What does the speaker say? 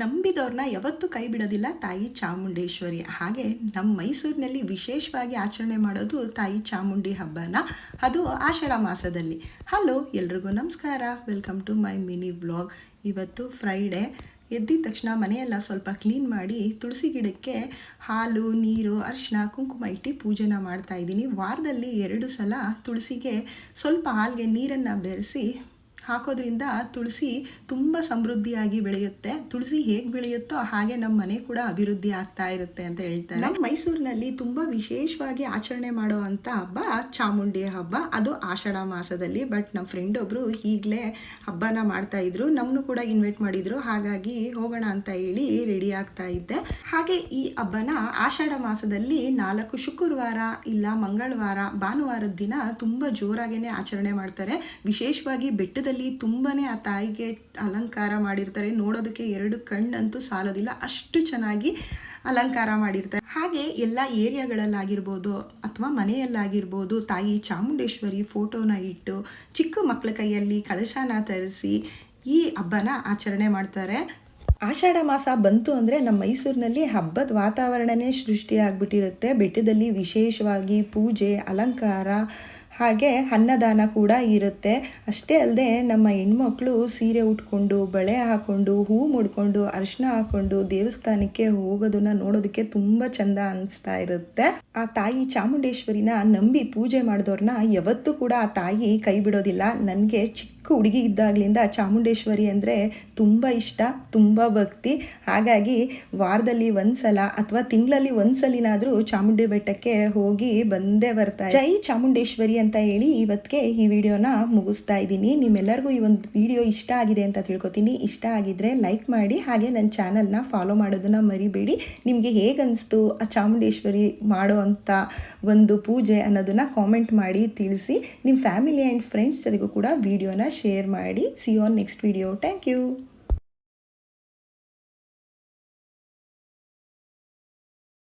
ನಂಬಿದವ್ರನ್ನ ಯಾವತ್ತೂ ಕೈ ಬಿಡೋದಿಲ್ಲ ತಾಯಿ ಚಾಮುಂಡೇಶ್ವರಿ. ಹಾಗೆ ನಮ್ಮ ಮೈಸೂರಿನಲ್ಲಿ ವಿಶೇಷವಾಗಿ ಆಚರಣೆ ಮಾಡೋದು ತಾಯಿ ಚಾಮುಂಡಿ ಹಬ್ಬನ, ಅದು ಆಷಾಢ ಮಾಸದಲ್ಲಿ. ಹಲೋ ಎಲ್ರಿಗೂ ನಮಸ್ಕಾರ, welcome to my mini vlog. ಇವತ್ತು ಫ್ರೈಡೇ. ಎದ್ದಿದ ತಕ್ಷಣ ಮನೆಯೆಲ್ಲ ಸ್ವಲ್ಪ ಕ್ಲೀನ್ ಮಾಡಿ ತುಳಸಿ ಗಿಡಕ್ಕೆ ಹಾಲು, ನೀರು, ಅರಿಶಿನ, ಕುಂಕುಮ ಇಟ್ಟು ಪೂಜೆನ ಮಾಡ್ತಾಯಿದ್ದೀನಿ. ವಾರದಲ್ಲಿ 2 ಸಲ ತುಳಸಿಗೆ ಸ್ವಲ್ಪ ಹಾಲಿಗೆ ನೀರನ್ನು ಬೆರೆಸಿ ಹಾಕೋದ್ರಿಂದ ತುಳಸಿ ತುಂಬ ಸಮೃದ್ಧಿಯಾಗಿ ಬೆಳೆಯುತ್ತೆ. ತುಳಸಿ ಹೇಗೆ ಬೆಳೆಯುತ್ತೋ ಹಾಗೆ ನಮ್ಮ ಮನೆ ಕೂಡ ಅಭಿವೃದ್ಧಿ ಆಗ್ತಾ ಇರುತ್ತೆ ಅಂತ ಹೇಳ್ತಾರೆ. ನಮ್ಮ ಮೈಸೂರಿನಲ್ಲಿ ತುಂಬ ವಿಶೇಷವಾಗಿ ಆಚರಣೆ ಮಾಡೋ ಅಂಥ ಹಬ್ಬ ಚಾಮುಂಡಿ ಹಬ್ಬ, ಅದು ಆಷಾಢ ಮಾಸದಲ್ಲಿ. ಬಟ್ ನಮ್ಮ ಫ್ರೆಂಡ್ ಒಬ್ಬರು ಈಗಲೇ ಹಬ್ಬನ ಮಾಡ್ತಾ ಇದ್ರು, ನಮ್ಮನ್ನು ಕೂಡ ಇನ್ವೈಟ್ ಮಾಡಿದ್ರು. ಹಾಗಾಗಿ ಹೋಗೋಣ ಅಂತ ಹೇಳಿ ರೆಡಿ ಆಗ್ತಾ ಇದ್ದೆ. ಹಾಗೆ ಈ ಹಬ್ಬನ ಆಷಾಢ ಮಾಸದಲ್ಲಿ 4 ಶುಕ್ರವಾರ ಇಲ್ಲ ಮಂಗಳವಾರ, ಭಾನುವಾರದ ದಿನ ತುಂಬ ಜೋರಾಗೇ ಆಚರಣೆ ಮಾಡ್ತಾರೆ. ವಿಶೇಷವಾಗಿ ಬೆಟ್ಟದಲ್ಲಿ ತುಂಬಾನೇ ಆ ತಾಯಿಗೆ ಅಲಂಕಾರ ಮಾಡಿರ್ತಾರೆ. ನೋಡೋದಕ್ಕೆ 2 ಕಣ್ಣಂತೂ ಸಾಲೋದಿಲ್ಲ, ಅಷ್ಟು ಚೆನ್ನಾಗಿ ಅಲಂಕಾರ ಮಾಡಿರ್ತಾರೆ. ಹಾಗೆ ಎಲ್ಲ ಏರಿಯಾಗಳಲ್ಲಾಗಿರ್ಬೋದು ಅಥವಾ ಮನೆಯಲ್ಲಾಗಿರ್ಬೋದು ತಾಯಿ ಚಾಮುಂಡೇಶ್ವರಿ ಫೋಟೋನ ಇಟ್ಟು ಚಿಕ್ಕ ಮಕ್ಕಳ ಕೈಯಲ್ಲಿ ಕಳಶನ ತರಿಸಿ ಈ ಹಬ್ಬನ ಆಚರಣೆ ಮಾಡ್ತಾರೆ. ಆಷಾಢ ಮಾಸ ಬಂತು ಅಂದರೆ ನಮ್ಮ ಮೈಸೂರಿನಲ್ಲಿ ಹಬ್ಬದ ವಾತಾವರಣನೇ ಸೃಷ್ಟಿಯಾಗ್ಬಿಟ್ಟಿರುತ್ತೆ. ಬೆಟ್ಟದಲ್ಲಿ ವಿಶೇಷವಾಗಿ ಪೂಜೆ, ಅಲಂಕಾರ, ಹಾಗೆ ಅನ್ನದಾನ ಕೂಡ ಇರುತ್ತೆ. ಅಷ್ಟೇ ಅಲ್ಲದೆ ನಮ್ಮ ಹೆಣ್ಮಕ್ಳು ಸೀರೆ ಉಟ್ಕೊಂಡು, ಬಳೆ ಹಾಕ್ಕೊಂಡು, ಹೂ ಮುಡ್ಕೊಂಡು, ಅರಿಶಿನ ಹಾಕ್ಕೊಂಡು ದೇವಸ್ಥಾನಕ್ಕೆ ಹೋಗೋದನ್ನ ನೋಡೋದಕ್ಕೆ ತುಂಬ ಚಂದ ಅನಿಸ್ತಾ ಇರುತ್ತೆ. ಆ ತಾಯಿ ಚಾಮುಂಡೇಶ್ವರಿನ ನಂಬಿ ಪೂಜೆ ಮಾಡಿದವ್ರನ್ನ ಯಾವತ್ತೂ ಕೂಡ ಆ ತಾಯಿ ಕೈ ಬಿಡೋದಿಲ್ಲ. ನನಗೆ ಚಿಕ್ಕ ಹುಡುಗಿ ಇದ್ದಾಗಲಿಂದ ಚಾಮುಂಡೇಶ್ವರಿ ಅಂದರೆ ತುಂಬ ಇಷ್ಟ, ತುಂಬ ಭಕ್ತಿ. ಹಾಗಾಗಿ ವಾರದಲ್ಲಿ 1 ಸಲ ಅಥವಾ ತಿಂಗಳಲ್ಲಿ 1 ಸಲಿನಾದರೂ ಚಾಮುಂಡಿ ಬೆಟ್ಟಕ್ಕೆ ಹೋಗಿ ಬಂದೇ ಬರ್ತಾರೆ. ಜೈ ಚಾಮುಂಡೇಶ್ವರಿ ಅಂತ ಹೇಳಿ ಇವತ್ತಿಗೆ ಈ ವಿಡಿಯೋನ ಮುಗಿಸ್ತಾ ಇದ್ದೀನಿ. ನಿಮ್ಮೆಲ್ಲರಿಗೂ ಈ ಒಂದು ವಿಡಿಯೋ ಇಷ್ಟ ಆಗಿದೆ ಅಂತ ತಿಳ್ಕೊತೀನಿ. ಇಷ್ಟ ಆಗಿದ್ರೆ ಲೈಕ್ ಮಾಡಿ, ಹಾಗೆ ನನ್ನ ಚಾನಲ್ನ ಫಾಲೋ ಮಾಡೋದನ್ನು ಮರಿಬೇಡಿ. ನಿಮಗೆ ಹೇಗೆ ಅನಿಸ್ತು ಆ ಚಾಮುಂಡೇಶ್ವರಿ ಮಾಡೋ ಅಂಥ ಒಂದು ಪೂಜೆ ಅನ್ನೋದನ್ನು ಕಾಮೆಂಟ್ ಮಾಡಿ ತಿಳಿಸಿ. ನಿಮ್ಮ ಫ್ಯಾಮಿಲಿ ಆ್ಯಂಡ್ ಫ್ರೆಂಡ್ಸ್ ಜೊತೆಗೂ ಕೂಡ ವಿಡಿಯೋನ ಶೇರ್ ಮಾಡಿ. See you on next video. Thank you.